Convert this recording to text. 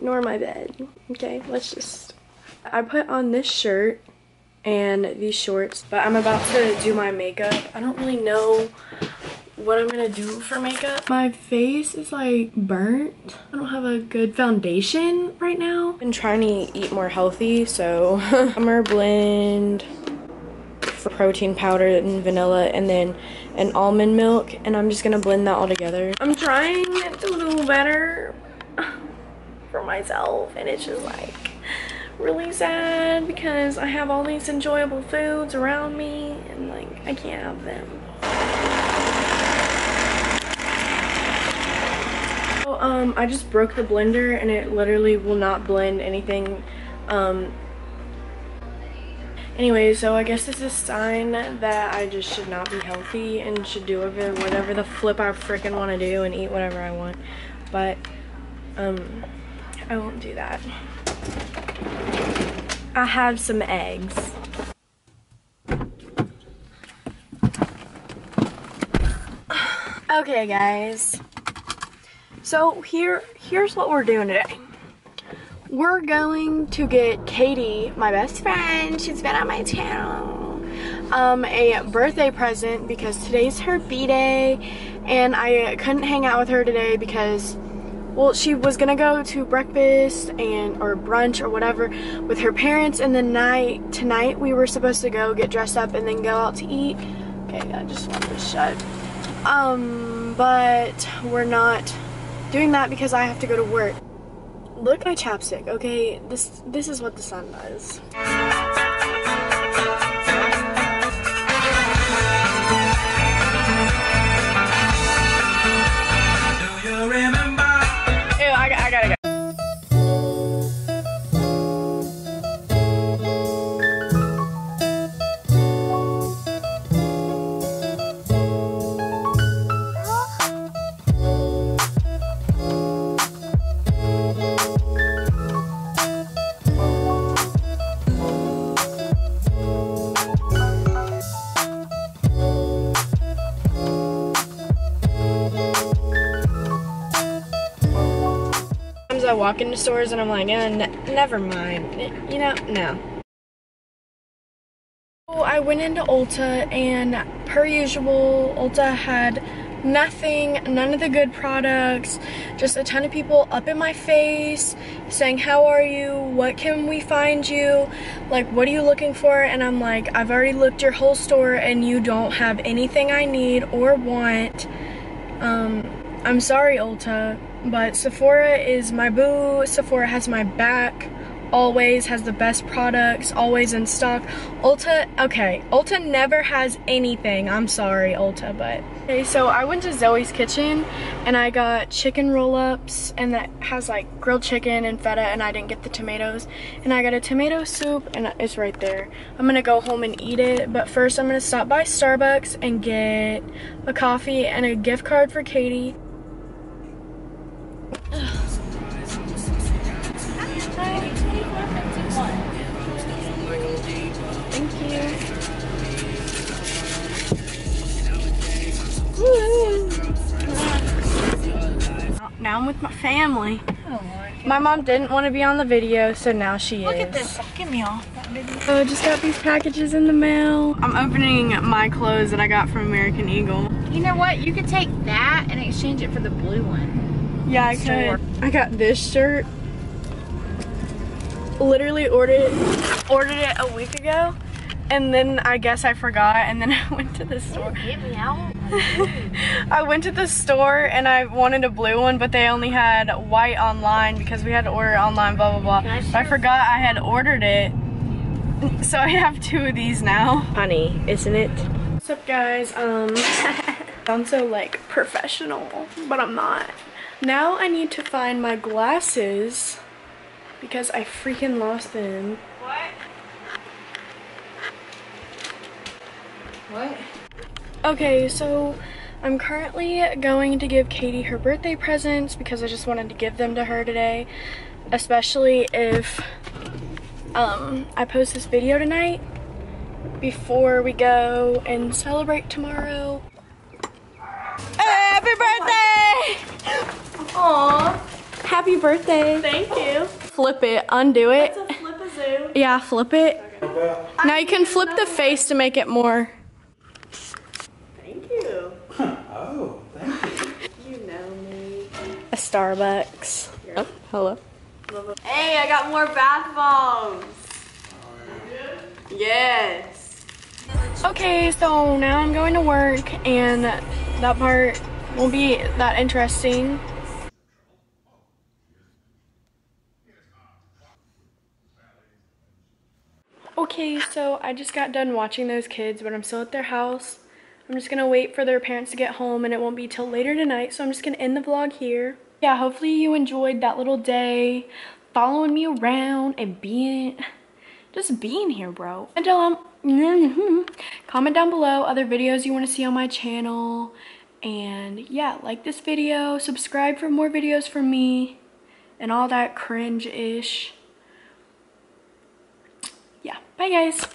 ignore my bed. Okay, I put on this shirt and these shorts, but I'm about to do my makeup. I don't really know what I'm gonna do for makeup. My face is like burnt. I don't have a good foundation right now. I've been trying to eat more healthy, so I'm gonna blend for protein powder and vanilla and then an almond milk, and I'm just gonna blend that all together. I'm trying to do better for myself, and it's just like really sad because I have all these enjoyable foods around me and like I can't have them. So, I just broke the blender and it literally will not blend anything. Anyway, so I guess it's a sign that I just should not be healthy and should do whatever the flip I freaking want to do and eat whatever I want. But I won't do that. I have some eggs. Okay, guys. So here's what we're doing today. We're going to get Katie, my best friend, she's been on my channel, a birthday present because today's her b-day and I couldn't hang out with her today because, well, she was gonna go to breakfast or brunch or whatever with her parents, and then tonight we were supposed to go get dressed up and then go out to eat. Okay, I just want this shut. But we're not doing that because I have to go to work. Look at my chapstick, okay? This is what the sun does. Do you remember? Ew, I gotta go. I walk into stores and I'm like, never mind, you know, no. So I went into Ulta and per usual, Ulta had none of the good products, just a ton of people up in my face saying, how are you, what can we find you, like what are you looking for, and I'm like, I've already looked your whole store and you don't have anything I need or want. I'm sorry, Ulta, but Sephora is my boo. Sephora has my back, always has the best products, always in stock. Ulta never has anything. I'm sorry, Ulta, but. Okay, so I went to Zoe's Kitchen and I got chicken roll-ups, and that has like grilled chicken and feta, and I didn't get the tomatoes. And I got a tomato soup and it's right there. I'm gonna go home and eat it, but first I'm gonna stop by Starbucks and get a coffee and a gift card for Katie. Thank you. Now I'm with my family. Oh, Lord. My mom didn't want to be on the video, so now she is. Look at this. Get me off that video. So just got these packages in the mail. I'm opening my clothes that I got from American Eagle. You know what? You could take that and exchange it for the blue one. Yeah, I could. I got this shirt. Literally ordered it a week ago, and then I guess I forgot, and then I went to the store. Get me out. I went to the store and I wanted a blue one, but they only had white online because we had to order it online, blah blah blah. But I forgot I had ordered it, so I have two of these now. Funny, isn't it? What's up, guys? Sound so like professional, but I'm not. Now I need to find my glasses because I freaking lost them. What? Okay, so I'm currently going to give Katie her birthday presents because I just wanted to give them to her today, especially if I post this video tonight before we go and celebrate tomorrow. Happy birthday! Aww. Happy happy birthday. Thank you. Flip it, undo it. It's a flip-a-zoo. Yeah, flip it. Okay. Now you can flip the face to make it more. Thank you. Oh, thank you. You know me. A Starbucks. Oh, hello. Hey, I got more bath bombs. Yes. Okay, so now I'm going to work and that part won't be that interesting. Okay, so I just got done watching those kids, but I'm still at their house. I'm just gonna wait for their parents to get home and it won't be till later tonight, so I'm just gonna end the vlog here. Yeah, hopefully you enjoyed that little day, following me around and just being here, bro. And comment down below other videos you wanna see on my channel. And yeah, like this video, subscribe for more videos from me, and all that cringe-ish. Yeah, bye guys.